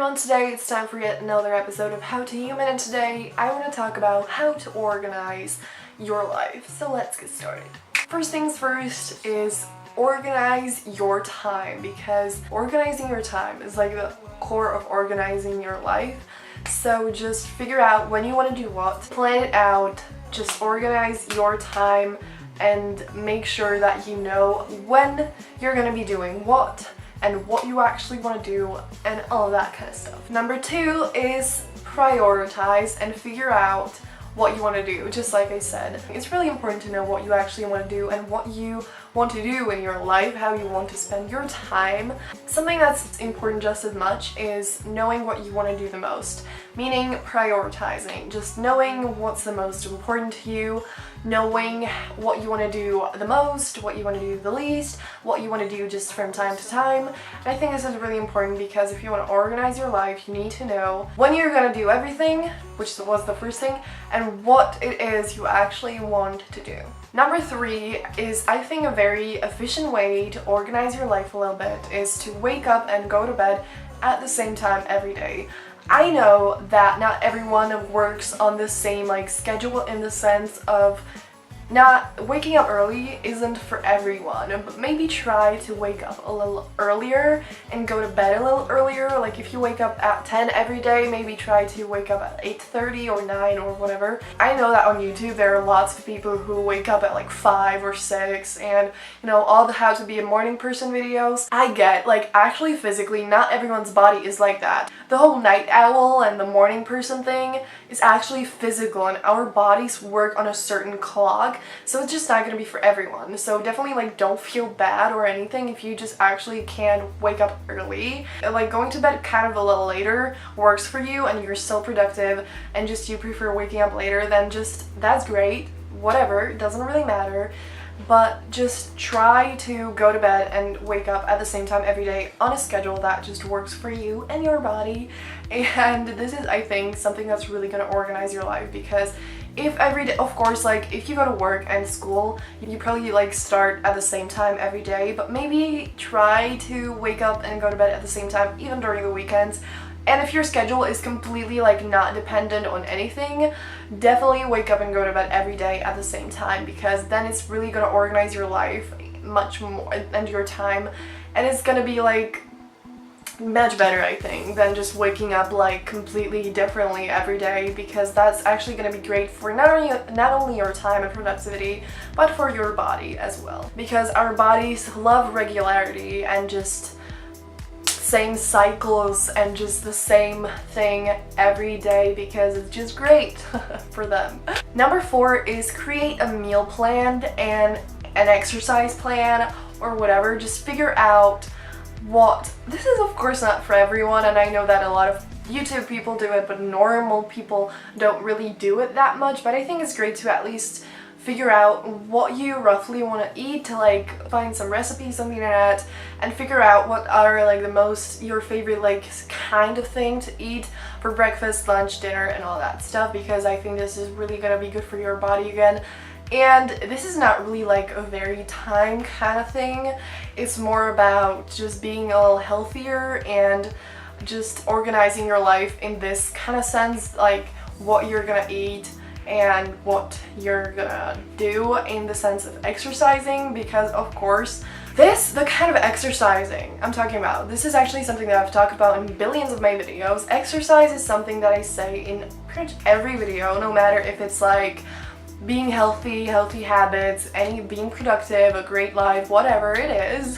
everyone, today it's time for yet another episode of How to Human, and today I want to talk about how to organize your life. So let's get started. First things first is organize your time, because organizing your time is like the core of organizing your life. So just figure out when you want to do what, plan it out, just organize your time and make sure that you know when you're going to be doing what and what you actually want to do and all that kind of stuff. Number 2 is prioritize and figure out what you want to do. Just like I said, it's really important to know what you actually want to do and what you want to do in your life, how you want to spend your time. Something that's important just as much is knowing what you want to do the most, meaning prioritizing, just knowing what's the most important to you, knowing what you want to do the most, what you want to do the least, what you want to do just from time to time. And I think this is really important because if you want to organize your life, you need to know when you're going to do everything, which was the first thing, and what it is you actually want to do. Number 3 is, I think, a very efficient way to organize your life a little bit is to wake up and go to bed at the same time every day. I know that not everyone works on the same schedule, in the sense of not waking up early isn't for everyone, but maybe try to wake up a little earlier and go to bed a little earlier. Like if you wake up at 10 every day, maybe try to wake up at 8:30 or 9 or whatever. I know that on YouTube there are lots of people who wake up at 5 or 6 and all the how to be a morning person videos. I get actually physically not everyone's body is like that. The whole night owl and the morning person thing is actually physical, and our bodies work on a certain clock. So it's just not gonna be for everyone. So definitely don't feel bad or anything if you just actually can wake up early. Going to bed kind of a little later works for you and you're still productive, and just you prefer waking up later, then just that's great. Whatever, it doesn't really matter. But just try to go to bed and wake up at the same time every day on a schedule that just works for you and your body. And this is, I think, something that's really going to organize your life, because if every day, of course, if you go to work and school, you probably start at the same time every day, but maybe try to wake up and go to bed at the same time even during the weekends. And if your schedule is completely not dependent on anything, definitely wake up and go to bed every day at the same time, because then it's really going to organize your life much more and your time, and it's going to be much better, I think, than just waking up completely differently every day, because that's actually going to be great for not only your time and productivity, but for your body as well, because our bodies love regularity and just same cycles and just the same thing every day, because it's just great for them. Number 4 is create a meal plan and an exercise plan or whatever. Just figure out what, this is of course not for everyone, and I know that a lot of YouTube people do it, but normal people don't really do it that much. But I think it's great to at least figure out what you roughly want to eat, to find some recipes, something like that, and figure out what are your favorite kind of thing to eat for breakfast, lunch, dinner, and all that stuff, because I think this is really gonna be good for your body again. And this is not really a very time kind of thing. It's more about just being a little healthier and just organizing your life in this kind of sense, what you're gonna eat and what you're gonna do in the sense of exercising, because of course the kind of exercising I'm talking about, this is actually something that I've talked about in billions of my videos. Exercise is something that I say in pretty much every video, no matter if it's being healthy habits, being productive, a great life, whatever it is.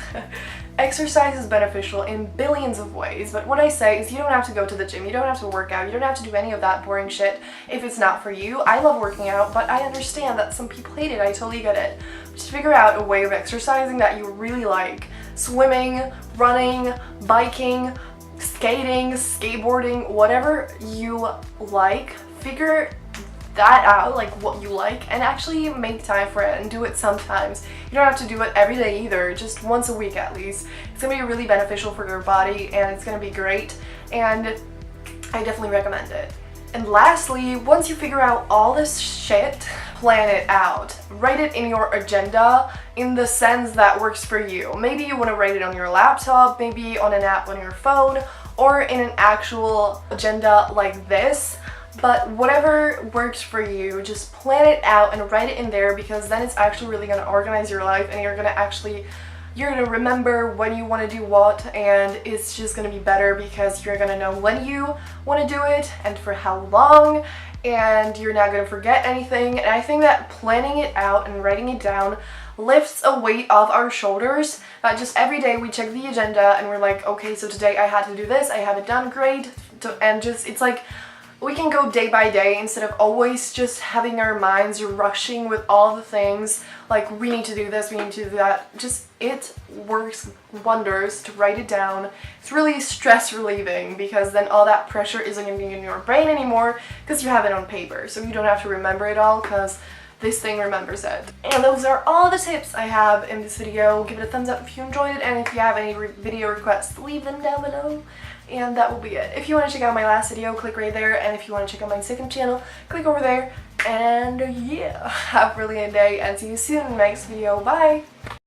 Exercise is beneficial in billions of ways, but what I say is you don't have to go to the gym, you don't have to work out, you don't have to do any of that boring shit if it's not for you. I love working out, but I understand that some people hate it. I totally get it. Just figure out a way of exercising that you really like. Swimming, running, biking, skating, skateboarding, whatever you like, figure that out, what you like, and actually make time for it and do it sometimes. You don't have to do it every day either, just once a week at least. It's gonna be really beneficial for your body and it's gonna be great, and I definitely recommend it. And lastly, once you figure out all this shit, plan it out. Write it in your agenda in the sense that works for you. Maybe you want to write it on your laptop, maybe on an app on your phone, or in an actual agenda like this. But whatever works for you, just plan it out and write it in there, because then it's actually really going to organize your life, and you're going to remember when you want to do what, and it's just going to be better because you're going to know when you want to do it and for how long, and you're not going to forget anything. And I think that planning it out and writing it down lifts a weight off our shoulders, that just every day we check the agenda and we're like, okay, so today I had to do this, I have it done, great. And just, it's like we can go day by day instead of always just having our minds rushing with all the things, like we need to do this, we need to do that. Just, it works wonders to write it down. It's really stress relieving, because then all that pressure isn't going to be in your brain anymore because you have it on paper, so you don't have to remember it all because this thing remembers it. And those are all the tips I have in this video. Give it a thumbs up if you enjoyed it, and if you have any video requests, leave them down below. And that will be it. If you want to check out my last video, click right there, and if you want to check out my second channel, click over there. And yeah, have a brilliant day, and see you soon in the next video. Bye!